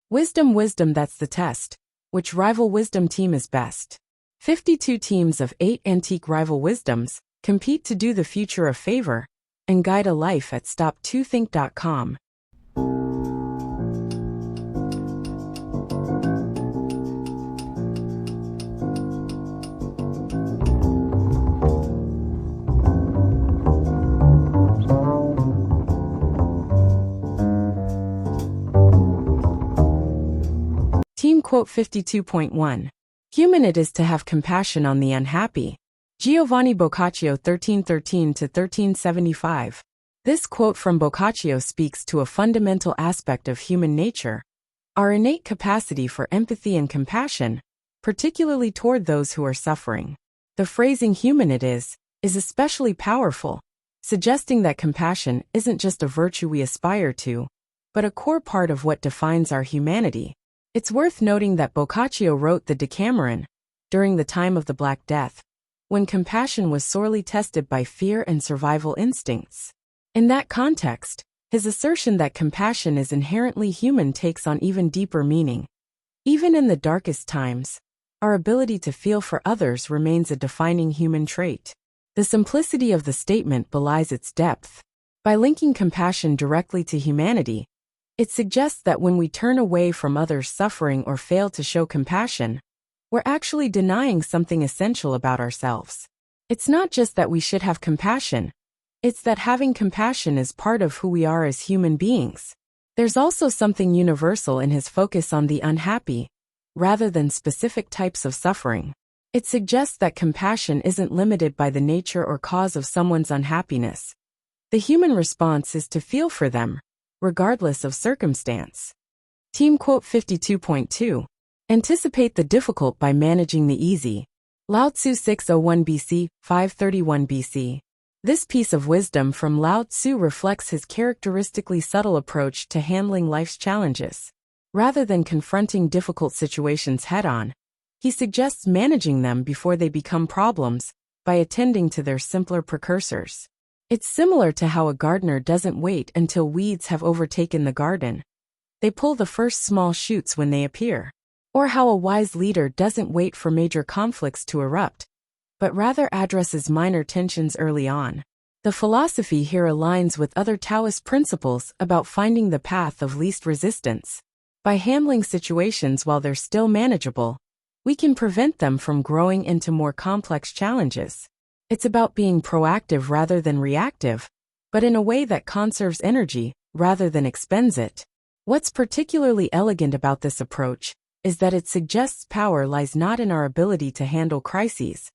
Wisdom, wisdom, that's the test. Which rival wisdom team is best? 52 teams of 8 antique rival wisdoms compete to do the future a favor and guide a life at stop2think.com. Team quote 52.1. Human it is to have compassion on the unhappy. Giovanni Boccaccio 1313–1375. This quote from Boccaccio speaks to a fundamental aspect of human nature, our innate capacity for empathy and compassion, particularly toward those who are suffering. The phrasing human it is especially powerful, suggesting that compassion isn't just a virtue we aspire to, but a core part of what defines our humanity. It's worth noting that Boccaccio wrote the Decameron during the time of the Black Death, when compassion was sorely tested by fear and survival instincts. In that context, his assertion that compassion is inherently human takes on even deeper meaning. Even in the darkest times, our ability to feel for others remains a defining human trait. The simplicity of the statement belies its depth. By linking compassion directly to humanity, it suggests that when we turn away from others' suffering or fail to show compassion, we're actually denying something essential about ourselves. It's not just that we should have compassion, it's that having compassion is part of who we are as human beings. There's also something universal in his focus on the unhappy, rather than specific types of suffering. It suggests that compassion isn't limited by the nature or cause of someone's unhappiness. The human response is to feel for them, regardless of circumstance. Team quote 52.2. Anticipate the difficult by managing the easy. Lao Tzu 601 BC, 531 BC. This piece of wisdom from Lao Tzu reflects his characteristically subtle approach to handling life's challenges. Rather than confronting difficult situations head-on, he suggests managing them before they become problems by attending to their simpler precursors. It's similar to how a gardener doesn't wait until weeds have overtaken the garden. They pull the first small shoots when they appear. Or how a wise leader doesn't wait for major conflicts to erupt, but rather addresses minor tensions early on. The philosophy here aligns with other Taoist principles about finding the path of least resistance. By handling situations while they're still manageable, we can prevent them from growing into more complex challenges. It's about being proactive rather than reactive, but in a way that conserves energy rather than expends it. What's particularly elegant about this approach is that it suggests power lies not in our ability to handle crises,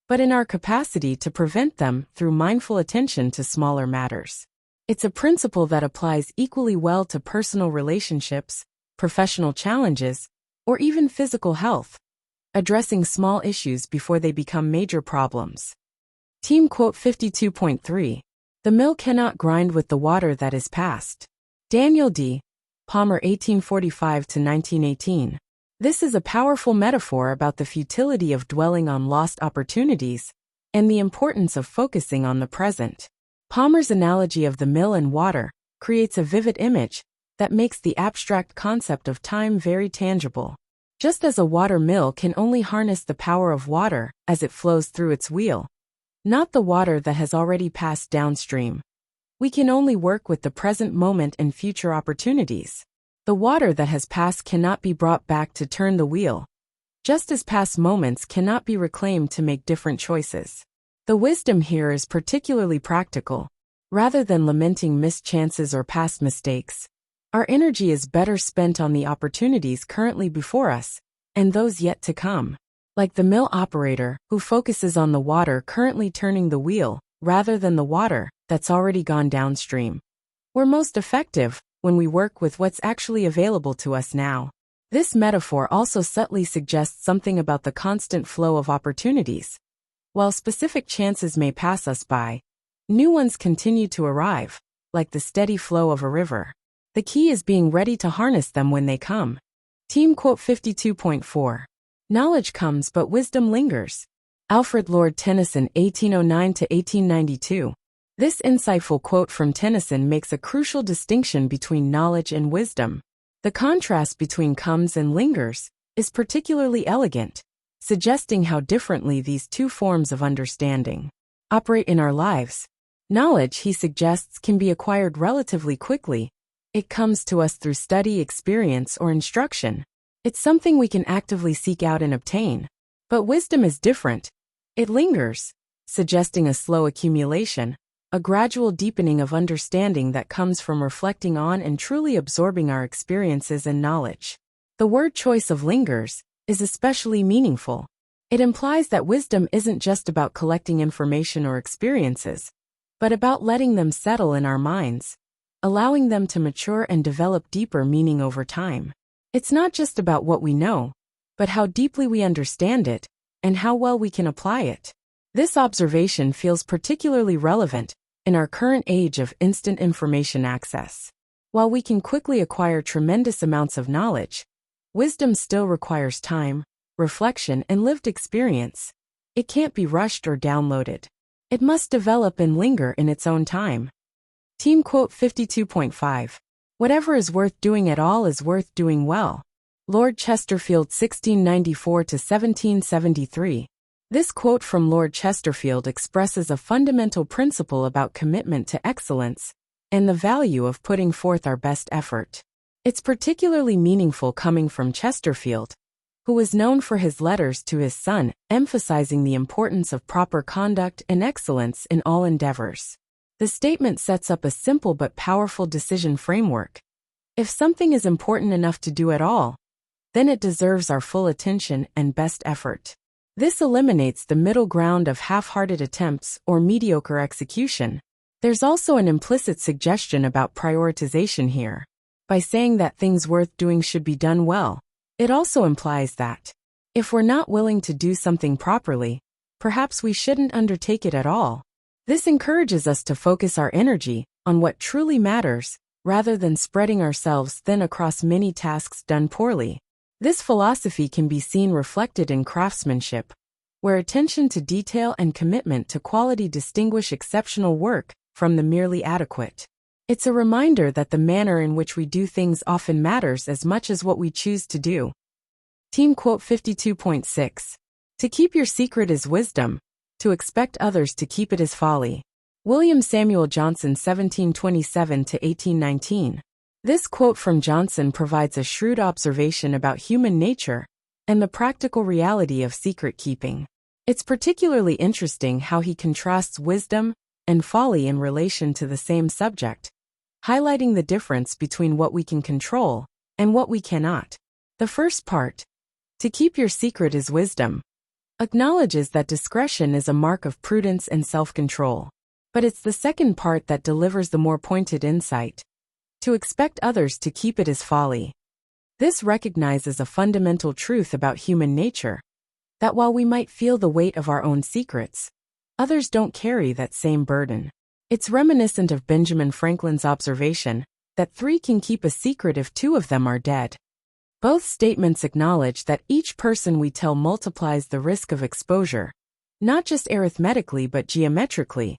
but in our capacity to prevent them through mindful attention to smaller matters. It's a principle that applies equally well to personal relationships, professional challenges, or even physical health, addressing small issues before they become major problems. Team quote 52.3. The mill cannot grind with the water that is past. Daniel D. Palmer 1845–1918. This is a powerful metaphor about the futility of dwelling on lost opportunities and the importance of focusing on the present. Palmer's analogy of the mill and water creates a vivid image that makes the abstract concept of time very tangible. Just as a water mill can only harness the power of water as it flows through its wheel, not the water that has already passed downstream, we can only work with the present moment and future opportunities. The water that has passed cannot be brought back to turn the wheel, just as past moments cannot be reclaimed to make different choices. The wisdom here is particularly practical. Rather than lamenting missed chances or past mistakes, our energy is better spent on the opportunities currently before us and those yet to come. Like the mill operator who focuses on the water currently turning the wheel rather than the water that's already gone downstream. We're most effective when we work with what's actually available to us now. This metaphor also subtly suggests something about the constant flow of opportunities. While specific chances may pass us by, new ones continue to arrive, like the steady flow of a river. The key is being ready to harness them when they come. Team quote 52.4. Knowledge comes but wisdom lingers. Alfred Lord Tennyson 1809–1892. This insightful quote from Tennyson makes a crucial distinction between knowledge and wisdom. The contrast between comes and lingers is particularly elegant, suggesting how differently these two forms of understanding operate in our lives. Knowledge, he suggests, can be acquired relatively quickly. It comes to us through study, experience, or instruction. It's something we can actively seek out and obtain. But wisdom is different. It lingers, suggesting a slow accumulation, a gradual deepening of understanding that comes from reflecting on and truly absorbing our experiences and knowledge. The word choice of lingers is especially meaningful. It implies that wisdom isn't just about collecting information or experiences, but about letting them settle in our minds, allowing them to mature and develop deeper meaning over time. It's not just about what we know, but how deeply we understand it, and how well we can apply it. This observation feels particularly relevant in our current age of instant information access. While we can quickly acquire tremendous amounts of knowledge, wisdom still requires time, reflection, and lived experience. It can't be rushed or downloaded. It must develop and linger in its own time. Team quote 52.5. Whatever is worth doing at all is worth doing well. Lord Chesterfield, 1694–1773. This quote from Lord Chesterfield expresses a fundamental principle about commitment to excellence and the value of putting forth our best effort. It's particularly meaningful coming from Chesterfield, who was known for his letters to his son, emphasizing the importance of proper conduct and excellence in all endeavors. The statement sets up a simple but powerful decision framework. If something is important enough to do at all, then it deserves our full attention and best effort. This eliminates the middle ground of half-hearted attempts or mediocre execution. There's also an implicit suggestion about prioritization here. By saying that things worth doing should be done well, it also implies that, if we're not willing to do something properly, perhaps we shouldn't undertake it at all. This encourages us to focus our energy on what truly matters, rather than spreading ourselves thin across many tasks done poorly. This philosophy can be seen reflected in craftsmanship, where attention to detail and commitment to quality distinguish exceptional work from the merely adequate. It's a reminder that the manner in which we do things often matters as much as what we choose to do. Team quote 52.6. To keep your secret is wisdom. To expect others to keep it is folly. William Samuel Johnson, 1727–1819. This quote from Johnson provides a shrewd observation about human nature and the practical reality of secret keeping. It's particularly interesting how he contrasts wisdom and folly in relation to the same subject, highlighting the difference between what we can control and what we cannot. The first part, to keep your secret is wisdom, acknowledges that discretion is a mark of prudence and self-control. But it's the second part that delivers the more pointed insight. To expect others to keep it is folly. This recognizes a fundamental truth about human nature, that while we might feel the weight of our own secrets, others don't carry that same burden. It's reminiscent of Benjamin Franklin's observation that 3 can keep a secret if 2 of them are dead. Both statements acknowledge that each person we tell multiplies the risk of exposure, not just arithmetically but geometrically,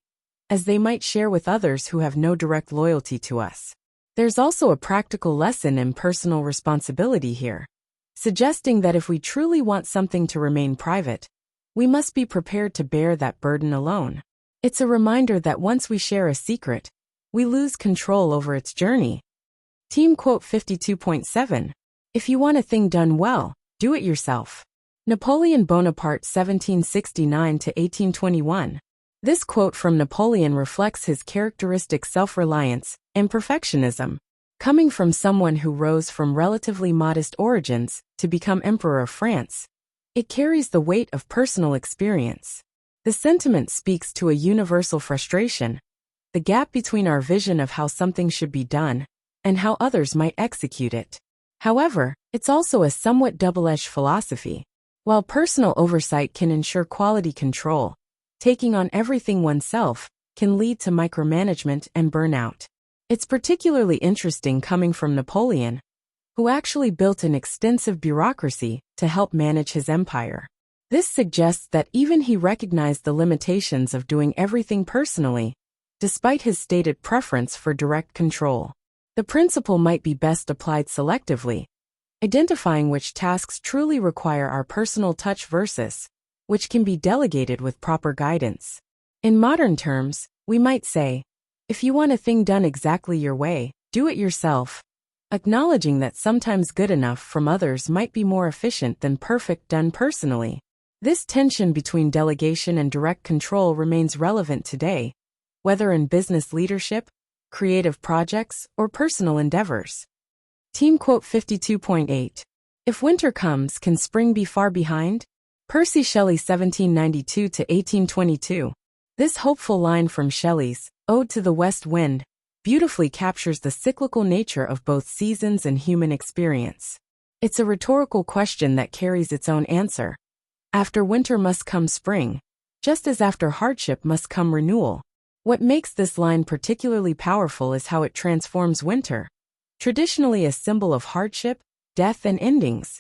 as they might share with others who have no direct loyalty to us. There's also a practical lesson in personal responsibility here, suggesting that if we truly want something to remain private, we must be prepared to bear that burden alone. It's a reminder that once we share a secret, we lose control over its journey. Team quote 52.7. If you want a thing done well, do it yourself. Napoleon Bonaparte, 1769–1821. This quote from Napoleon reflects his characteristic self-reliance and perfectionism, coming from someone who rose from relatively modest origins to become Emperor of France. It carries the weight of personal experience. The sentiment speaks to a universal frustration, the gap between our vision of how something should be done and how others might execute it. However, it's also a somewhat double-edged philosophy. While personal oversight can ensure quality control, taking on everything oneself can lead to micromanagement and burnout. It's particularly interesting coming from Napoleon, who actually built an extensive bureaucracy to help manage his empire. This suggests that even he recognized the limitations of doing everything personally, despite his stated preference for direct control. The principle might be best applied selectively, identifying which tasks truly require our personal touch versus which can be delegated with proper guidance. In modern terms, we might say, if you want a thing done exactly your way, do it yourself, acknowledging that sometimes good enough from others might be more efficient than perfect done personally. This tension between delegation and direct control remains relevant today, whether in business leadership, creative projects, or personal endeavors. Team quote 52.8. If winter comes, can spring be far behind? Percy Shelley 1792–1822. This hopeful line from Shelley's Ode to the West Wind beautifully captures the cyclical nature of both seasons and human experience. It's a rhetorical question that carries its own answer. After winter must come spring, just as after hardship must come renewal. What makes this line particularly powerful is how it transforms winter, traditionally a symbol of hardship, death, and endings,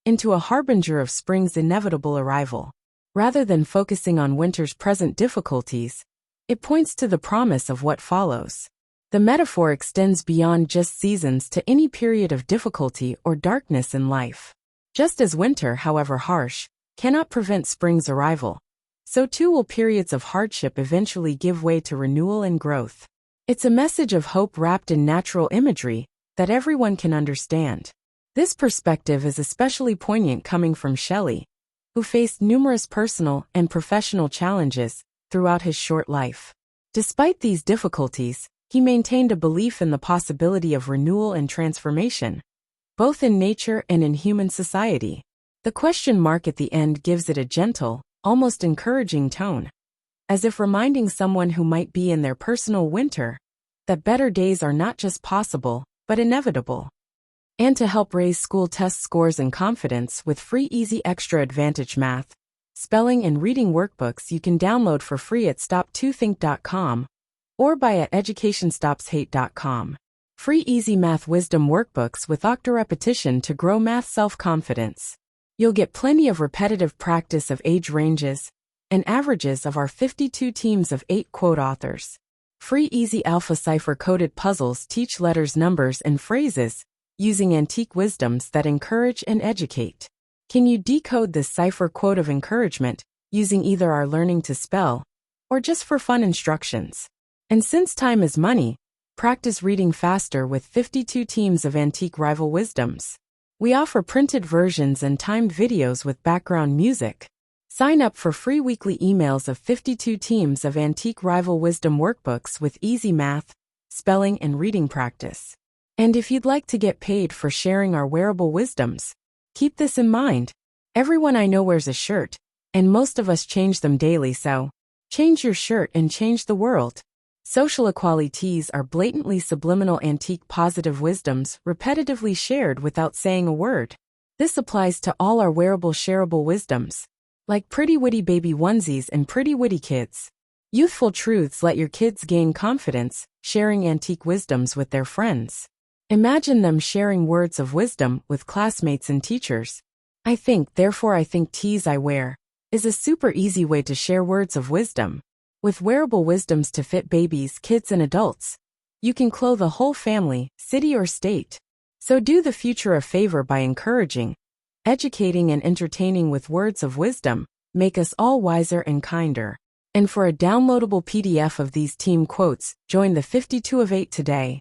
into a harbinger of spring's inevitable arrival. Rather than focusing on winter's present difficulties, it points to the promise of what follows. The metaphor extends beyond just seasons to any period of difficulty or darkness in life. Just as winter, however harsh, cannot prevent spring's arrival, so too will periods of hardship eventually give way to renewal and growth. It's a message of hope wrapped in natural imagery that everyone can understand. This perspective is especially poignant coming from Shelley, who faced numerous personal and professional challenges throughout his short life. Despite these difficulties, he maintained a belief in the possibility of renewal and transformation, both in nature and in human society. The question mark at the end gives it a gentle, almost encouraging tone, as if reminding someone who might be in their personal winter that better days are not just possible, but inevitable. And to help raise school test scores and confidence with free easy extra advantage math, spelling and reading workbooks you can download for free at stop2think.com or buy at educationstopshate.com. Free easy math wisdom workbooks with octa repetition to grow math self-confidence. You'll get plenty of repetitive practice of age ranges and averages of our 52 teams of 8 quote authors. Free easy alpha cipher-coded puzzles teach letters, numbers, and phrases using antique wisdoms that encourage and educate. Can you decode this cipher quote of encouragement using either our learning to spell or just for fun instructions? And since time is money, practice reading faster with 52 teams of antique rival wisdoms. We offer printed versions and timed videos with background music. Sign up for free weekly emails of 52 teams of antique rival wisdom workbooks with easy math, spelling, and reading practice. And if you'd like to get paid for sharing our wearable wisdoms, keep this in mind. Everyone I know wears a shirt, and most of us change them daily, so change your shirt and change the world. Social equalities are blatantly subliminal antique positive wisdoms repetitively shared without saying a word. This applies to all our wearable shareable wisdoms, like pretty witty baby onesies and pretty witty kids. Youthful truths let your kids gain confidence, sharing antique wisdoms with their friends. Imagine them sharing words of wisdom with classmates and teachers. I think, therefore I think tees I wear is a super easy way to share words of wisdom. With wearable wisdoms to fit babies, kids, and adults, you can clothe a whole family, city, or state. So do the future a favor by encouraging, educating, and entertaining with words of wisdom. Make us all wiser and kinder. And for a downloadable PDF of these team quotes, join the 52 of 8 today.